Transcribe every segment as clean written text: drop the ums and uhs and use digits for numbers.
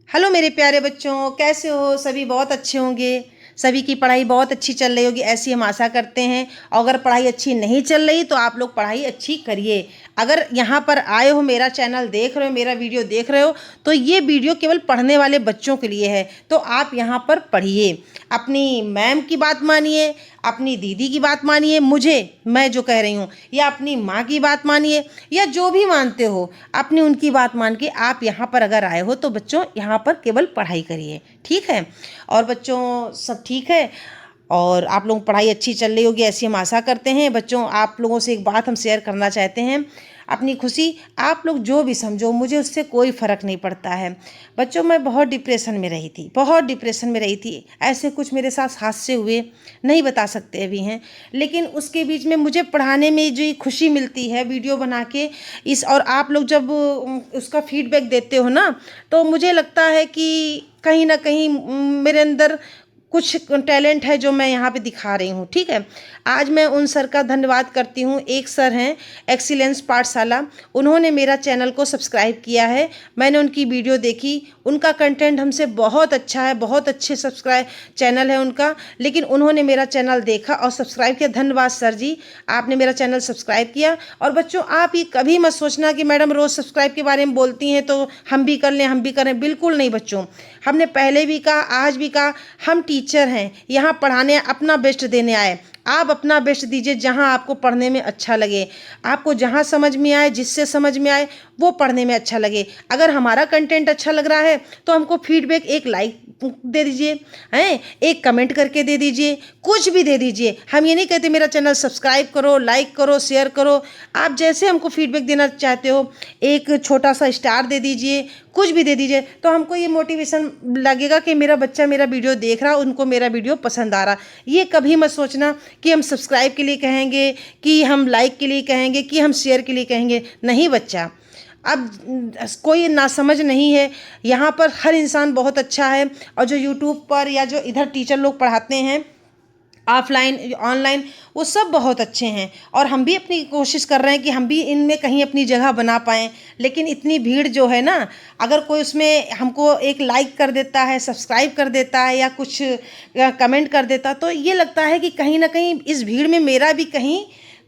Hello मेरे प्यारे बच्चों, कैसे हो? सभी बहुत अच्छे होंगे। सभी की पढ़ाई बहुत अच्छी चल रही होगी, ऐसी हम आशा करते हैं। और अगर पढ़ाई अच्छी नहीं चल रही तो आप लोग पढ़ाई अच्छी करिए। अगर यहाँ पर आए हो, मेरा चैनल देख रहे हो, मेरा वीडियो देख रहे हो, तो ये वीडियो केवल पढ़ने वाले बच्चों के लिए है। तो आप यहाँ पर पढ़िए, अपनी मैम की बात मानिए, अपनी दीदी की बात मानिए, मैं जो कह रही हूँ, या अपनी माँ की बात मानिए, या जो भी मानते हो अपनी उनकी बात मान के आप यहाँ पर अगर आए हो तो बच्चों यहाँ पर केवल पढ़ाई करिए, ठीक है। और बच्चों सब ठीक है, और आप लोगों की पढ़ाई अच्छी चल रही होगी, ऐसी हम आशा करते हैं। बच्चों आप लोगों से एक बात हम शेयर करना चाहते हैं, अपनी खुशी आप लोग जो भी समझो, मुझे उससे कोई फ़र्क नहीं पड़ता है। बच्चों मैं बहुत डिप्रेशन में रही थी, बहुत डिप्रेशन में रही थी। ऐसे कुछ मेरे साथ हादसे हुए, नहीं बता सकते अभी हैं, लेकिन उसके बीच में मुझे पढ़ाने में जो खुशी मिलती है वीडियो बना के और आप लोग जब उसका फीडबैक देते हो ना, तो मुझे लगता है कि कहीं ना कहीं मेरे अंदर कुछ टैलेंट है जो मैं यहाँ पे दिखा रही हूँ, ठीक है। आज मैं उन सर का धन्यवाद करती हूँ। एक सर हैं एक्सीलेंस पाठशाला, उन्होंने मेरा चैनल को सब्सक्राइब किया है। मैंने उनकी वीडियो देखी, उनका कंटेंट हमसे बहुत अच्छा है, बहुत अच्छे सब्सक्राइब चैनल है उनका, लेकिन उन्होंने मेरा चैनल देखा और सब्सक्राइब किया। धन्यवाद सर जी, आपने मेरा चैनल सब्सक्राइब किया। और बच्चों आप ये कभी मत सोचना कि मैडम रोज़ सब्सक्राइब के बारे में बोलती हैं तो हम भी कर लें, हम भी करें। बिल्कुल नहीं बच्चों, हमने पहले भी कहा, आज भी कहा, हम टीचर हैं, यहाँ पढ़ाने अपना बेस्ट देने आए। आप अपना बेस्ट दीजिए, जहाँ आपको पढ़ने में अच्छा लगे, आपको जहाँ समझ में आए, जिससे समझ में आए वो पढ़ने में अच्छा लगे। अगर हमारा कंटेंट अच्छा लग रहा है तो हमको फीडबैक, एक लाइक दे दीजिए, हैं, एक कमेंट करके दे दीजिए, कुछ भी दे दीजिए। हम ये नहीं कहते मेरा चैनल सब्सक्राइब करो, लाइक करो, शेयर करो। आप जैसे हमको फीडबैक देना चाहते हो, एक छोटा सा स्टार दे दीजिए, कुछ भी दे दीजिए, तो हमको ये मोटिवेशन लगेगा कि मेरा बच्चा मेरा वीडियो देख रहा, उनको मेरा वीडियो पसंद आ रहा। ये कभी मत सोचना कि हम सब्सक्राइब के लिए कहेंगे, कि हम लाइक के लिए कहेंगे, कि हम शेयर के लिए कहेंगे। नहीं बच्चा, अब कोई नासमझ नहीं है, यहाँ पर हर इंसान बहुत अच्छा है। और जो यूट्यूब पर या जो इधर टीचर लोग पढ़ाते हैं ऑफलाइन ऑनलाइन, वो सब बहुत अच्छे हैं। और हम भी अपनी कोशिश कर रहे हैं कि हम भी इनमें कहीं अपनी जगह बना पाएँ। लेकिन इतनी भीड़ जो है ना, अगर कोई उसमें हमको एक लाइक कर देता है, सब्सक्राइब कर देता है, या कुछ कमेंट कर देता, तो ये लगता है कि कहीं ना कहीं इस भीड़ में मेरा भी कहीं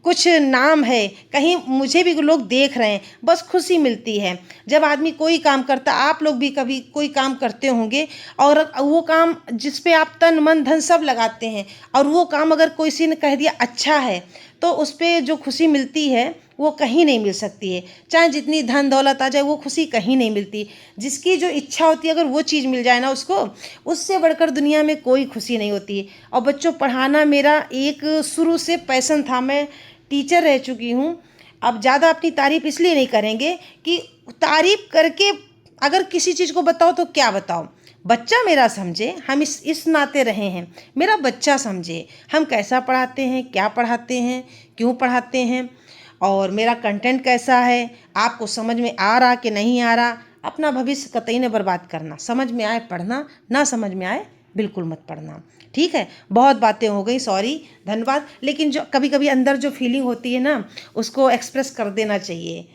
कुछ नाम है, कहीं मुझे भी लोग देख रहे हैं। बस खुशी मिलती है जब आदमी कोई काम करता। आप लोग भी कभी कोई काम करते होंगे, और वो काम जिस पे आप तन मन धन सब लगाते हैं, और वो काम अगर किसी ने कह दिया अच्छा है, तो उस पर जो खुशी मिलती है वो कहीं नहीं मिल सकती है। चाहे जितनी धन दौलत आ जाए, वो खुशी कहीं नहीं मिलती। जिसकी जो इच्छा होती है, अगर वो चीज़ मिल जाए ना उसको, उससे बढ़कर दुनिया में कोई खुशी नहीं होती है। और बच्चों पढ़ाना मेरा एक शुरू से पैशन था। मैं टीचर रह चुकी हूँ। अब ज़्यादा अपनी तारीफ़ इसलिए नहीं करेंगे कि तारीफ़ करके अगर किसी चीज़ को बताओ तो क्या बताओ, बच्चा मेरा समझे। हम इस नाते रहे हैं, मेरा बच्चा समझे हम कैसा पढ़ाते हैं, क्या पढ़ाते हैं, क्यों पढ़ाते हैं, और मेरा कंटेंट कैसा है, आपको समझ में आ रहा कि नहीं आ रहा। अपना भविष्य कतई न बर्बाद करना, समझ में आए पढ़ना, ना समझ में आए बिल्कुल मत पढ़ना, ठीक है। बहुत बातें हो गई, सॉरी, धन्यवाद। लेकिन जो कभी कभी अंदर जो फीलिंग होती है ना, उसको एक्सप्रेस कर देना चाहिए।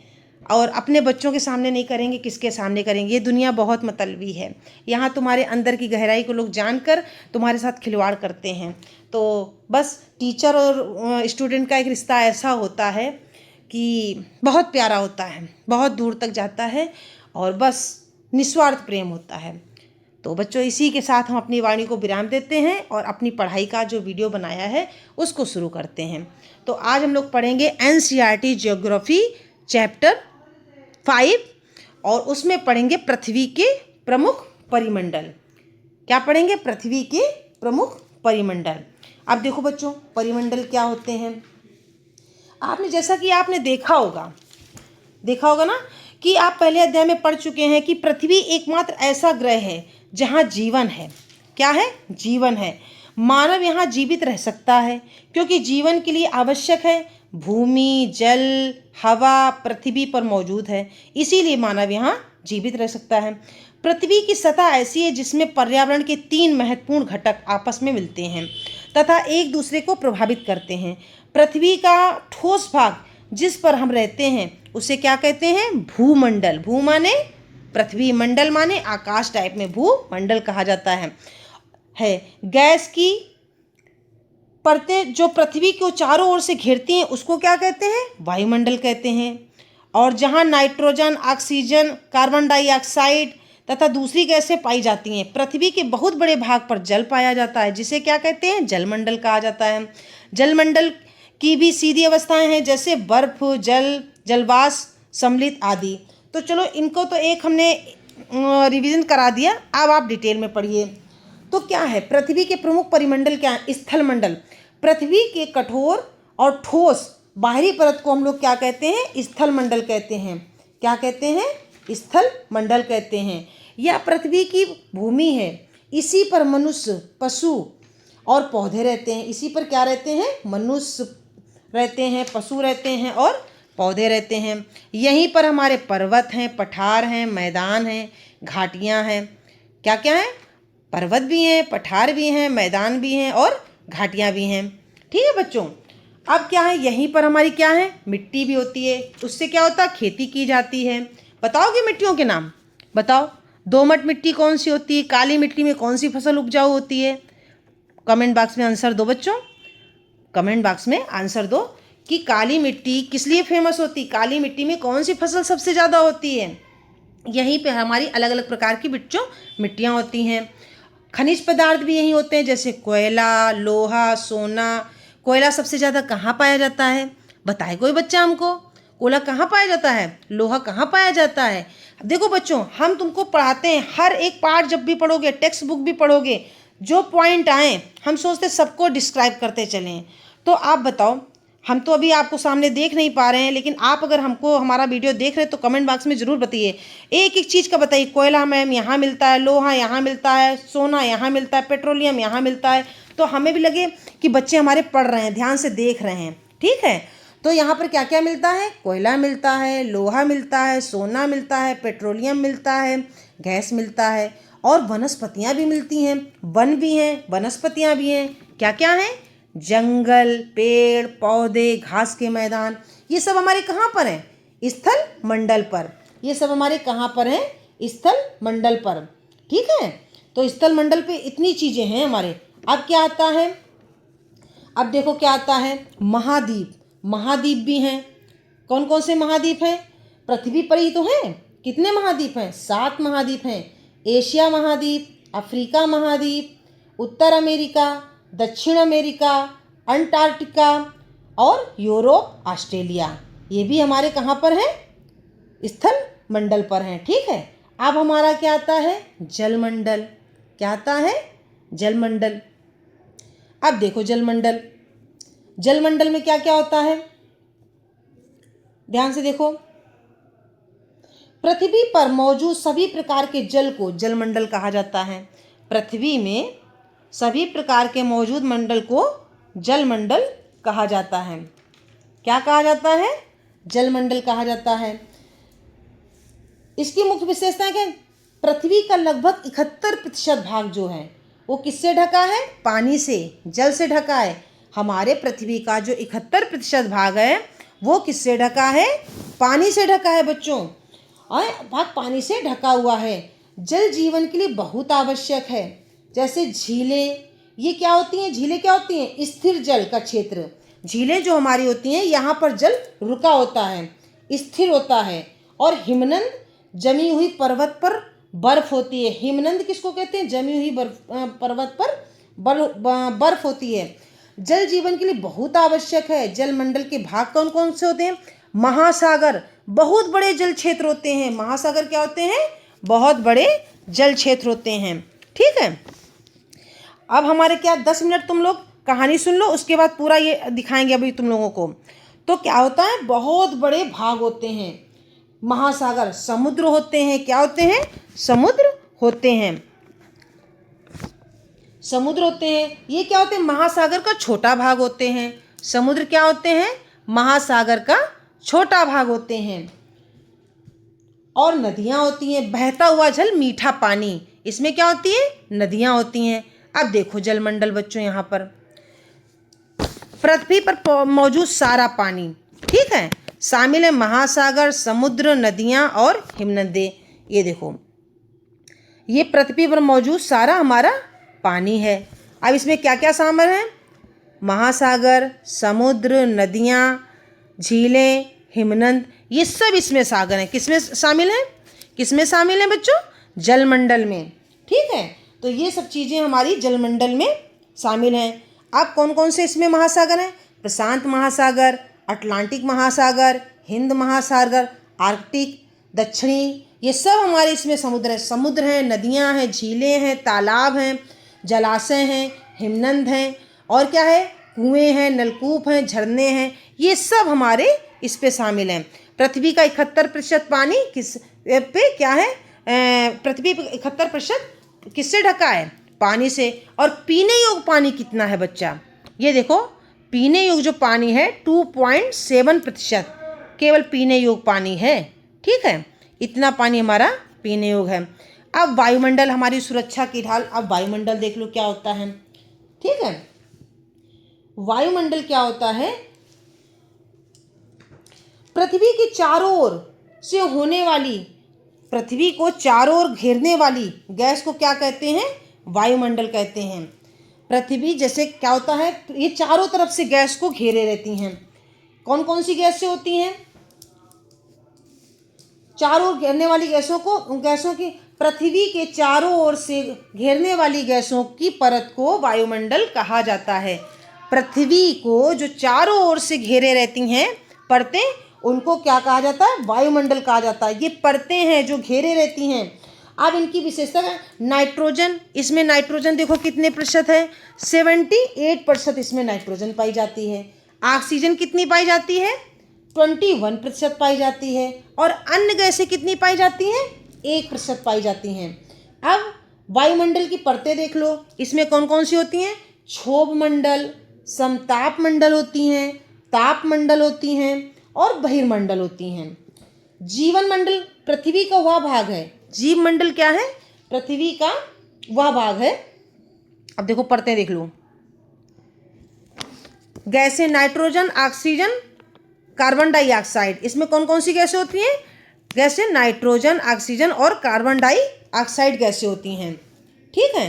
और अपने बच्चों के सामने नहीं करेंगे, किसके सामने करेंगे? ये दुनिया बहुत मतलबी है, यहाँ तुम्हारे अंदर की गहराई को लोग जानकर तुम्हारे साथ खिलवाड़ करते हैं। तो बस टीचर और स्टूडेंट का एक रिश्ता ऐसा होता है कि बहुत प्यारा होता है, बहुत दूर तक जाता है, और बस निस्वार्थ प्रेम होता है। तो बच्चों इसी के साथ हम अपनी वाणी को विराम देते हैं और अपनी पढ़ाई का जो वीडियो बनाया है उसको शुरू करते हैं। तो आज हम लोग पढ़ेंगे एनसीईआरटी ज्योग्राफी चैप्टर 5, और उसमें पढ़ेंगे पृथ्वी के प्रमुख परिमंडल। क्या पढ़ेंगे? पृथ्वी के प्रमुख परिमंडल। अब देखो बच्चों, परिमंडल क्या होते हैं? आपने जैसा कि आपने देखा होगा ना, कि आप पहले अध्याय में पढ़ चुके हैं कि पृथ्वी एकमात्र ऐसा ग्रह है जहाँ जीवन है। क्या है? जीवन है। मानव यहाँ जीवित रह सकता है, क्योंकि जीवन के लिए आवश्यक है भूमि, जल, हवा पृथ्वी पर मौजूद है, इसीलिए मानव यहाँ जीवित रह सकता है। पृथ्वी की सतह ऐसी है जिसमें पर्यावरण के 3 महत्वपूर्ण घटक आपस में मिलते हैं तथा एक दूसरे को प्रभावित करते हैं। पृथ्वी का ठोस भाग जिस पर हम रहते हैं उसे क्या कहते हैं? भूमंडल। भू माने पृथ्वी मंडल माने आकाश टाइप में भूमंडल कहा जाता है। गैस की परतें जो पृथ्वी को चारों ओर से घेरती हैं उसको क्या कहते हैं? वायुमंडल कहते हैं। और जहाँ नाइट्रोजन, ऑक्सीजन, कार्बन डाइऑक्साइड तथा दूसरी गैसें पाई जाती हैं, पृथ्वी के बहुत बड़े भाग पर जल पाया जाता है, जिसे क्या कहते हैं? जलमंडल कहा जाता है। जलमंडल की भी सीधी अवस्थाएं हैं, जैसे बर्फ, जल, जलवाष्प, सम्मिलित आदि। तो चलो इनको तो एक हमने रिवीजन करा दिया, अब आप डिटेल में पढ़िए। तो क्या है पृथ्वी के प्रमुख परिमंडल? क्या है? स्थल मंडल। पृथ्वी के कठोर और ठोस बाहरी परत को हम लोग क्या कहते हैं? स्थल मंडल कहते हैं। क्या कहते हैं? स्थल मंडल कहते हैं। यह पृथ्वी की भूमि है, इसी पर मनुष्य, पशु और पौधे रहते हैं। इसी पर क्या रहते हैं? मनुष्य रहते हैं, पशु रहते हैं और पौधे रहते हैं। यहीं पर हमारे पर्वत हैं, पठार हैं, मैदान हैं, घाटियाँ हैं। क्या क्या है? पर्वत भी हैं, पठार भी हैं, मैदान भी हैं और घाटियाँ भी हैं। ठीक है बच्चों। अब क्या है? यहीं पर हमारी क्या है? मिट्टी भी होती है। उससे क्या होता है? खेती की जाती है। बताओगे मिट्टियों के नाम? बताओ। दोमट मिट्टी कौन सी होती है? काली मिट्टी में कौन सी फसल उपजाऊ होती है? कमेंट बॉक्स में आंसर दो बच्चों। कमेंट बॉक्स में आंसर दो कि काली मिट्टी किस लिए फेमस होती है, काली मिट्टी में कौन सी फसल सबसे ज़्यादा होती है। यहीं पे हमारी अलग अलग प्रकार की मिट्टियाँ होती हैं। खनिज पदार्थ भी यहीं होते हैं, जैसे कोयला, लोहा, सोना। कोयला सबसे ज़्यादा कहाँ पाया जाता है? बताए कोई बच्चा हमको। कोयला कहाँ पाया जाता है? लोहा कहाँ पाया जाता है? देखो बच्चों, हम तुमको पढ़ाते हैं, हर एक पार्ट जब भी पढ़ोगे, टेक्स्ट बुक भी पढ़ोगे, जो पॉइंट आए हम सोचते सबको डिस्क्राइब करते चलें। तो आप बताओ, हम तो अभी आपको सामने देख नहीं पा रहे हैं, लेकिन आप अगर हमको हमारा वीडियो देख रहे हैं तो कमेंट बॉक्स में ज़रूर बताइए। एक एक चीज़ का बताइए। कोयला मैम यहाँ मिलता है, लोहा यहाँ मिलता है, सोना यहाँ मिलता है, पेट्रोलियम यहाँ मिलता है। तो हमें भी लगे कि बच्चे हमारे पढ़ रहे हैं, ध्यान से देख रहे हैं। ठीक है। तो यहाँ पर क्या क्या मिलता है? कोयला मिलता है, लोहा मिलता है, सोना मिलता है, पेट्रोलियम मिलता है, गैस मिलता है और वनस्पतियाँ भी मिलती हैं। वन भी हैं, वनस्पतियाँ भी हैं। क्या क्या हैं? जंगल, पेड़ पौधे, घास के मैदान। ये सब हमारे कहाँ पर हैं? स्थल मंडल पर। ये सब हमारे कहाँ पर हैं? स्थल मंडल पर। ठीक है। तो स्थल मंडल पे इतनी चीज़ें हैं हमारे। अब क्या आता है? अब देखो क्या आता है? महाद्वीप। महाद्वीप भी हैं। कौन कौन से महाद्वीप हैं? पृथ्वी पर ही तो हैं। कितने महाद्वीप हैं? 7 महाद्वीप हैं। एशिया महाद्वीप, अफ्रीका महाद्वीप, उत्तर अमेरिका, दक्षिण अमेरिका, अंटार्कटिका और यूरोप, ऑस्ट्रेलिया। ये भी हमारे कहाँ पर हैं? स्थल मंडल पर हैं। ठीक है। अब हमारा क्या आता है? जलमंडल। क्या आता है? जलमंडल। अब देखो जलमंडल। जलमंडल में क्या क्या होता है? ध्यान से देखो। पृथ्वी पर मौजूद सभी प्रकार के जल को जलमंडल कहा जाता है। पृथ्वी में सभी प्रकार के मौजूद मंडल को जलमंडल कहा जाता है। क्या कहा जाता है? जलमंडल कहा जाता है। इसकी मुख्य विशेषता क्या है? पृथ्वी का लगभग 71% भाग जो है वो किससे ढका है? पानी से, जल से ढका है। हमारे पृथ्वी का जो 71% भाग है वो किससे ढका है? पानी से ढका है बच्चों। और भाग पानी से ढका हुआ है। जल जीवन के लिए बहुत आवश्यक है। जैसे झीलें, ये क्या होती हैं? झीलें क्या होती हैं? स्थिर जल का क्षेत्र। झीलें जो हमारी होती हैं, यहाँ पर जल रुका होता है, स्थिर होता है। और हिमनद, जमी हुई पर्वत पर बर्फ होती है। हिमनद किसको कहते हैं? जमी हुई पर्वत पर बर्फ होती है। जल जीवन के लिए बहुत आवश्यक है। जलमंडल के भाग कौन कौन से होते हैं? महासागर, बहुत बड़े जल क्षेत्र होते हैं। महासागर क्या होते हैं? बहुत बड़े जल क्षेत्र होते हैं। ठीक है। अब हमारे क्या 10 मिनट तुम लोग कहानी सुन लो, उसके बाद पूरा ये दिखाएंगे अभी तुम लोगों को। तो क्या होता है? बहुत बड़े भाग होते हैं। महासागर, समुद्र होते हैं। क्या होते हैं? समुद्र होते हैं। समुद्र होते हैं। ये क्या होते हैं? महासागर का छोटा भाग होते हैं। समुद्र क्या होते हैं? महासागर का छोटा भाग होते हैं। और नदियाँ होती हैं, बहता हुआ जल, मीठा पानी, इसमें क्या होती है? नदियाँ होती हैं। अब देखो जलमंडल बच्चों, यहाँ पर पृथ्वी पर मौजूद सारा पानी, ठीक है, शामिल है महासागर, समुद्र, नदियाँ और हिमनदें। ये देखो, ये पृथ्वी पर मौजूद सारा हमारा पानी है। अब इसमें क्या क्या शामिल है? महासागर, समुद्र, नदियाँ, झीलें, हिमनद, ये सब इसमें सागर हैं। किसमें शामिल हैं? किसमें शामिल हैं बच्चों? जलमंडल में। ठीक है, तो ये सब चीज़ें हमारी जलमंडल में शामिल हैं। अब कौन कौन से इसमें महासागर हैं? प्रशांत महासागर, अटलांटिक महासागर, हिंद महासागर, आर्कटिक, दक्षिणी, ये सब हमारे इसमें समुद्र है। समुद्र हैं, नदियाँ हैं, झीलें हैं, तालाब हैं, जलाशय हैं, हिमनद हैं, और क्या है? कुएँ हैं, नलकूप हैं, झरने हैं, ये सब हमारे इस पे शामिल हैं। पृथ्वी का 71% पानी किस पे क्या है? पृथ्वी पे 71% किससे ढका है? पानी से। और पीने योग्य पानी कितना है बच्चा? ये देखो, पीने योग्य जो पानी है 2.7% केवल पीने योग्य पानी है। ठीक है, इतना पानी हमारा पीने योग्य है। अब वायुमंडल, हमारी सुरक्षा की ढाल। अब वायुमंडल देख लो क्या होता है। ठीक है, वायुमंडल क्या होता है? पृथ्वी के चारों ओर से होने वाली, पृथ्वी को चारों ओर घेरने वाली गैस को क्या कहते हैं? वायुमंडल कहते हैं। पृथ्वी जैसे क्या होता है, ये चारों तरफ से गैस को घेरे रहती हैं। कौन कौन सी गैस से होती हैं? चारों ओर घेरने वाली गैसों की, पृथ्वी के चारों ओर से घेरने वाली गैसों की परत को वायुमंडल कहा जाता है। पृथ्वी को जो चारों ओर से घेरे रहती हैं परतें, उनको क्या कहा जाता है? वायुमंडल कहा जाता है। ये परतें हैं जो घेरे रहती हैं। अब इनकी विशेषता है नाइट्रोजन। इसमें नाइट्रोजन देखो कितने प्रतिशत है? 78% इसमें नाइट्रोजन पाई जाती है। ऑक्सीजन कितनी पाई जाती है? 21% पाई जाती है। और अन्य गैसें कितनी पाई जाती हैं? 1% पाई जाती हैं। अब वायुमंडल की परतें देख लो, इसमें कौन कौन सी होती हैं? क्षोभ मंडल, समताप मंडल होती हैं, ताप मंडल होती हैं, और बहिर्मंडल होती हैं। जीवन मंडल पृथ्वी का वह भाग है। जीव मंडल क्या है? पृथ्वी का वह भाग है। अब देखो परतें देख लो, गैसें नाइट्रोजन, ऑक्सीजन, कार्बन डाइऑक्साइड। इसमें कौन कौन सी गैसें होती हैं? गैसें नाइट्रोजन, ऑक्सीजन और कार्बन डाइऑक्साइड गैसें होती हैं। ठीक है,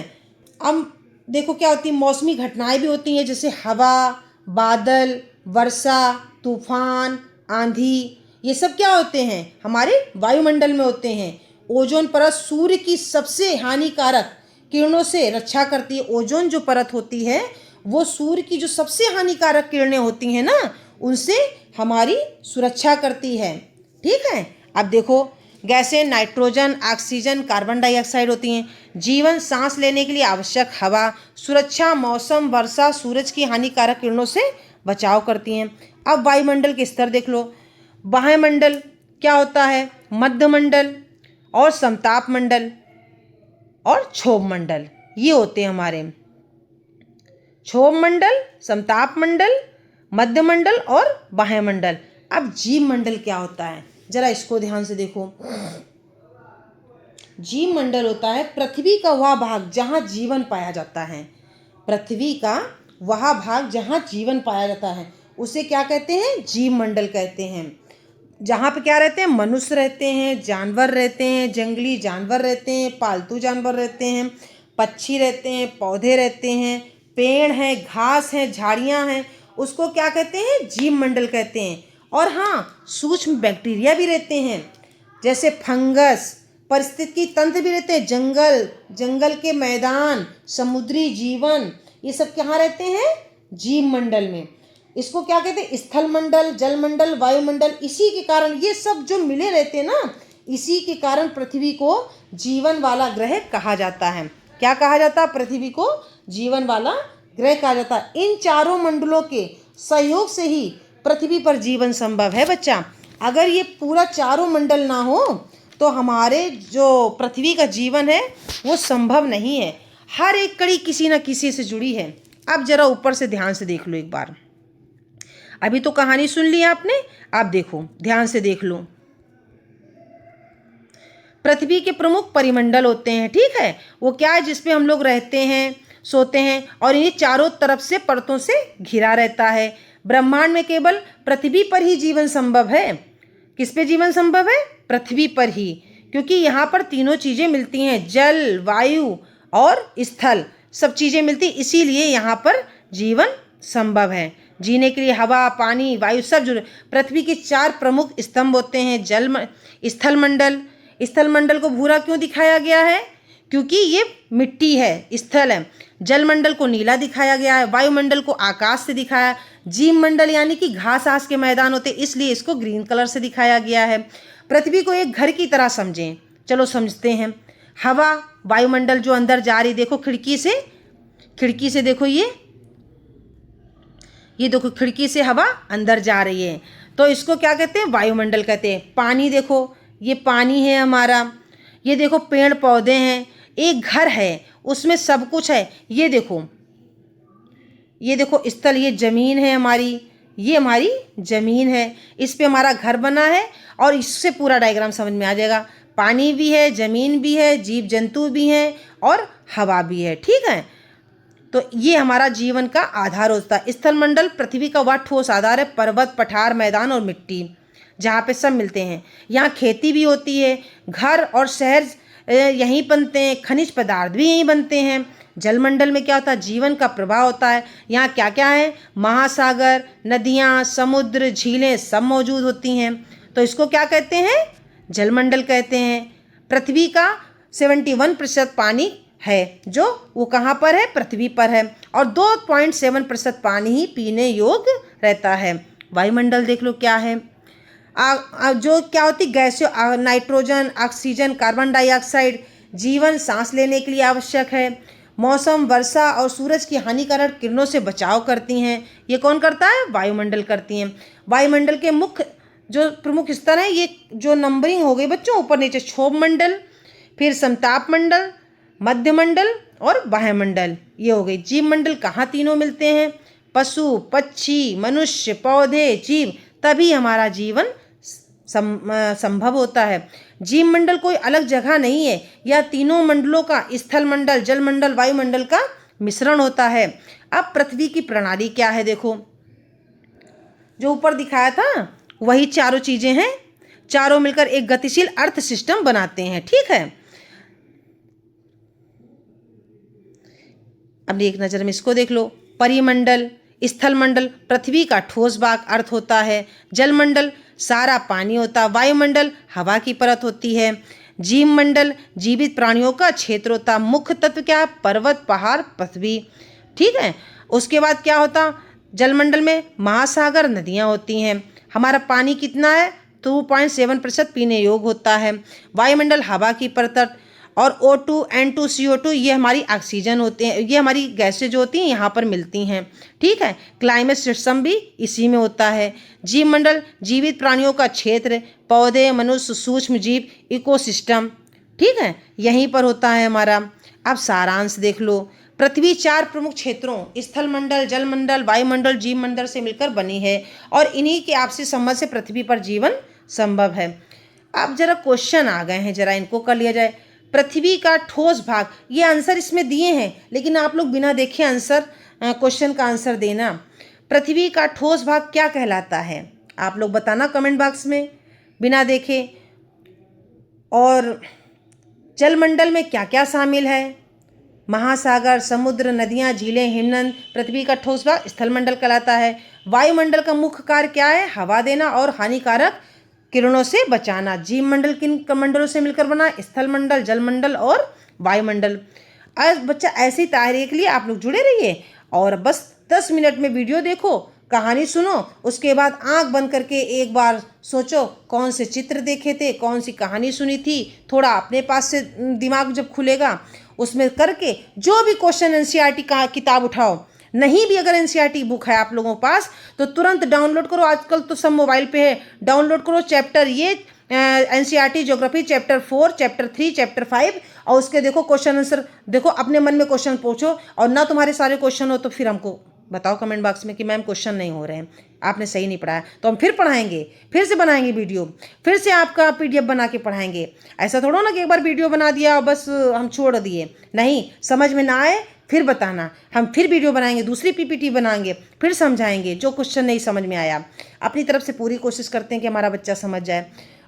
अब देखो क्या होती है? मौसमी घटनाएं भी होती हैं, जैसे हवा, बादल, वर्षा, तूफान, आंधी, ये सब क्या होते हैं? हमारे वायुमंडल में होते हैं। ओजोन परत सूर्य की सबसे हानिकारक किरणों से रक्षा करती है। ओजोन जो परत होती है वो सूर्य की जो सबसे हानिकारक किरणें होती हैं ना, उनसे हमारी सुरक्षा करती है। ठीक है, अब देखो गैसें नाइट्रोजन, ऑक्सीजन, कार्बन डाइऑक्साइड होती हैं। जीवन, सांस लेने के लिए आवश्यक हवा, सुरक्षा, मौसम, वर्षा, सूरज की हानिकारक किरणों से बचाव करती हैं। अब वायुमंडल के स्तर देख लो। वायुमंडल क्या होता है? मध्यमंडल और समताप मंडल और क्षोभ मंडल, ये होते हैं हमारे। क्षोभ मंडल, समताप मंडल, मध्यमंडल और वायुमंडल। अब जीव मंडल क्या होता है? जरा इसको ध्यान से देखो। जीव मंडल होता है पृथ्वी का वह भाग जहाँ जीवन पाया जाता है। पृथ्वी का वह भाग जहाँ जीवन पाया जाता है उसे क्या कहते हैं? जीव मंडल कहते हैं। जहाँ पे क्या रहते हैं? मनुष्य रहते हैं, जानवर रहते हैं, जंगली जानवर रहते हैं, पालतू जानवर रहते हैं, पक्षी रहते हैं, पौधे रहते हैं, पेड़ हैं, घास हैं, झाड़ियाँ हैं, उसको क्या कहते हैं? जीव मंडल कहते हैं। और हाँ, सूक्ष्म बैक्टीरिया भी रहते हैं, जैसे फंगस, पारिस्थितिकी तंत्र भी रहते हैं, जंगल के मैदान, समुद्री जीवन, ये सब कहाँ रहते हैं? जीव मंडल में। इसको क्या कहते हैं? स्थल मंडल, जल मंडल, वायुमंडल। इसी के कारण ये सब जो मिले रहते हैं ना, इसी के कारण पृथ्वी को जीवन वाला ग्रह कहा जाता है। क्या कहा जाता है? पृथ्वी को जीवन वाला ग्रह कहा जाता है। इन चारों मंडलों के सहयोग से ही पृथ्वी पर जीवन संभव है बच्चा। अगर ये पूरा चारों मंडल ना हो तो हमारे जो पृथ्वी का जीवन है वो संभव नहीं है। हर एक कड़ी किसी न किसी से जुड़ी है। अब जरा ऊपर से ध्यान से देख लो एक बार। अभी तो कहानी सुन ली आपने, आप देखो ध्यान से देख लो। पृथ्वी के प्रमुख परिमंडल होते हैं, ठीक है, वो क्या है? जिसपे हम लोग रहते हैं, सोते हैं, और ये चारों तरफ से परतों से घिरा रहता है। ब्रह्मांड में केवल पृथ्वी पर ही जीवन संभव है। किस पे जीवन संभव है? पृथ्वी पर ही, क्योंकि यहाँ पर तीनों चीज़ें मिलती हैं, जल, वायु और स्थल, सब चीज़ें मिलती, इसीलिए यहाँ पर जीवन संभव है। जीने के लिए हवा, पानी, वायु सब जरूर। पृथ्वी के 4 प्रमुख स्तंभ होते हैं, स्थल मंडल। स्थल मंडल को भूरा क्यों दिखाया गया है? क्योंकि ये मिट्टी है, स्थल है। जलमंडल को नीला दिखाया गया है, वायुमंडल को आकाश से दिखाया, जीव मंडल यानी कि घास आस के मैदान होते, इसलिए इसको ग्रीन कलर से दिखाया गया है। पृथ्वी को एक घर की तरह समझें, चलो समझते हैं। हवा, वायुमंडल जो अंदर जा रही, देखो खिड़की से देखो, ये देखो खिड़की से हवा अंदर जा रही है, तो इसको क्या कहते हैं? वायुमंडल कहते हैं। पानी देखो, ये पानी है हमारा, ये देखो पेड़ पौधे हैं, एक घर है उसमें सब कुछ है। ये देखो स्थल, ये ज़मीन है हमारी, ये हमारी ज़मीन है, इस पे हमारा घर बना है और इससे पूरा डायग्राम समझ में आ जाएगा। पानी भी है, ज़मीन भी है, जीव जंतु भी हैं और हवा भी है, ठीक है। तो ये हमारा जीवन का आधार होता है। स्थल मंडल पृथ्वी का वह ठोस आधार है, पर्वत, पठार, मैदान और मिट्टी, जहाँ पे सब मिलते हैं। यहाँ खेती भी होती है, घर और शहर यहीं बनते हैं, खनिज पदार्थ भी यहीं बनते हैं। जलमंडल में क्या होता है? जीवन का प्रवाह होता है। यहाँ क्या क्या है? महासागर, नदियाँ, समुद्र, झीलें सब मौजूद होती हैं। तो इसको क्या कहते हैं? जलमंडल कहते हैं। पृथ्वी का 71% पानी है, जो वो कहाँ पर है? पृथ्वी पर है, और 2.7% पानी ही पीने योग्य रहता है। वायुमंडल देख लो क्या है, जो क्या होती? गैसें, नाइट्रोजन, ऑक्सीजन, कार्बन डाइऑक्साइड, जीवन सांस लेने के लिए आवश्यक है। मौसम, वर्षा और सूरज की हानिकारक किरणों से बचाव करती हैं। ये कौन करता है? वायुमंडल करती हैं। वायुमंडल के मुख्य जो प्रमुख स्तर हैं, ये जो नंबरिंग हो गई बच्चों, ऊपर नीचे क्षोभ मंडल, फिर समताप मंडल, मध्यमंडल और वायुमंडल, ये हो गई। जीव मंडल कहाँ तीनों मिलते हैं? पशु, पक्षी, मनुष्य, पौधे, जीव, तभी हमारा जीवन संभव होता है। जीव मंडल कोई अलग जगह नहीं है, यह तीनों मंडलों का, स्थल मंडल, जल मंडल, वायुमंडल का मिश्रण होता है। अब पृथ्वी की प्रणाली क्या है? देखो, जो ऊपर दिखाया था वही चारों चीजें हैं, चारों मिलकर एक गतिशील अर्थ सिस्टम बनाते हैं, ठीक है। अब एक नज़र में इसको देख लो। परिमंडल, स्थल मंडल पृथ्वी का ठोस भाग अर्थ होता है, जलमंडल सारा पानी होता है, वायुमंडल हवा की परत होती है, जीव मंडल जीवित प्राणियों का क्षेत्र होता। मुख्य तत्व क्या है? पर्वत, पहाड़, पृथ्वी, ठीक है। उसके बाद क्या होता? जलमंडल में महासागर, नदियाँ होती हैं। हमारा पानी कितना है? 2.7% पीने योग्य होता है। वायुमंडल हवा की परत और O2, N2, CO2 ये हमारी ऑक्सीजन होते हैं, ये हमारी गैसें जो होती हैं यहाँ पर मिलती हैं, ठीक है। क्लाइमेट सिस्टम भी इसी में होता है। जीव मंडल जीवित प्राणियों का क्षेत्र, पौधे, मनुष्य, सूक्ष्म जीव, इकोसिस्टम, ठीक है, यहीं पर होता है हमारा। अब सारांश देख लो। पृथ्वी 4 प्रमुख क्षेत्रों स्थल मंडल, जल मंडल, वायुमंडल, जीव मंडल से मिलकर बनी है और इन्हीं के आपसी संबंध से पृथ्वी पर जीवन संभव है। अब जरा क्वेश्चन आ गए हैं, जरा इनको कर लिया जाए। पृथ्वी का ठोस भाग, ये आंसर इसमें दिए हैं, लेकिन आप लोग बिना देखे आंसर, क्वेश्चन का आंसर देना। पृथ्वी का ठोस भाग क्या कहलाता है? आप लोग बताना कमेंट बॉक्स में बिना देखे। और जलमंडल में क्या क्या शामिल है? महासागर, समुद्र, नदियाँ, झीलें, हिमनद। पृथ्वी का ठोस भाग स्थल मंडल कहलाता है। वायुमंडल का मुख्य कार्य क्या है? हवा देना और हानिकारक किरणों से बचाना। जीव मंडल किन मंडलों से मिलकर बना? स्थल मंडल, जल मंडल और वायुमंडल। आज बच्चा ऐसी तैयारी के लिए आप लोग जुड़े रहिए और बस 10 मिनट में वीडियो देखो, कहानी सुनो, उसके बाद आंख बंद करके एक बार सोचो कौन से चित्र देखे थे, कौन सी कहानी सुनी थी। थोड़ा अपने पास से दिमाग जब खुलेगा उसमें करके जो भी क्वेश्चन एनसीईआरटी का किताब उठाओ, नहीं भी अगर एनसीईआरटी बुक है आप लोगों के पास तो तुरंत डाउनलोड करो। आजकल तो सब मोबाइल पे है, डाउनलोड करो चैप्टर ये NCERT geography chapter 4, chapter 3, chapter 5 और उसके देखो क्वेश्चन आंसर देखो, अपने मन में क्वेश्चन पूछो। और ना तुम्हारे सारे क्वेश्चन हो तो फिर हमको बताओ कमेंट बॉक्स में कि मैम क्वेश्चन नहीं हो रहे हैं, आपने सही नहीं पढ़ाया, तो हम फिर पढ़ाएंगे, फिर से बनाएंगे वीडियो, फिर से आपका पीडीएफ बना के पढ़ाएंगे। ऐसा थोड़ा ना कि एक बार वीडियो बना दिया और बस हम छोड़ दिए, नहीं, समझ में ना आए फिर बताना, हम फिर वीडियो बनाएंगे, दूसरी पीपीटी बनाएंगे, फिर समझाएंगे जो क्वेश्चन नहीं समझ में आया। अपनी तरफ से पूरी कोशिश करते हैं कि हमारा बच्चा समझ जाए।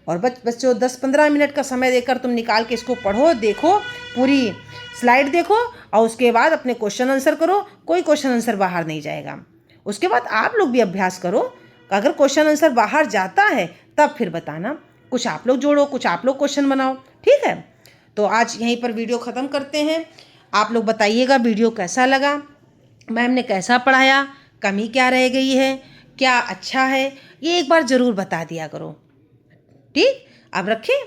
और बच्चों 10-15 मिनट का समय देकर तुम निकाल के इसको पढ़ो, देखो, पूरी स्लाइड देखो और उसके बाद अपने क्वेश्चन आंसर करो। कोई क्वेश्चन आंसर बाहर नहीं जाएगा। उसके बाद आप लोग भी अभ्यास करो। अगर क्वेश्चन आंसर बाहर जाता है तब फिर बताना, कुछ आप लोग जोड़ो, कुछ आप लोग क्वेश्चन बनाओ, ठीक है। तो आज यहीं पर वीडियो ख़त्म करते हैं। आप लोग बताइएगा वीडियो कैसा लगा, मैम ने कैसा पढ़ाया, कमी क्या रह गई है, क्या अच्छा है, ये एक बार ज़रूर बता दिया करो, ठीक। अब रखें,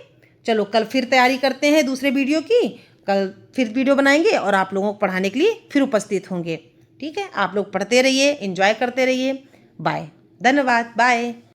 चलो कल फिर तैयारी करते हैं दूसरे वीडियो की। कल फिर वीडियो बनाएंगे और आप लोगों को पढ़ाने के लिए फिर उपस्थित होंगे, ठीक है। आप लोग पढ़ते रहिए, एंजॉय करते रहिए। बाय, धन्यवाद, बाय।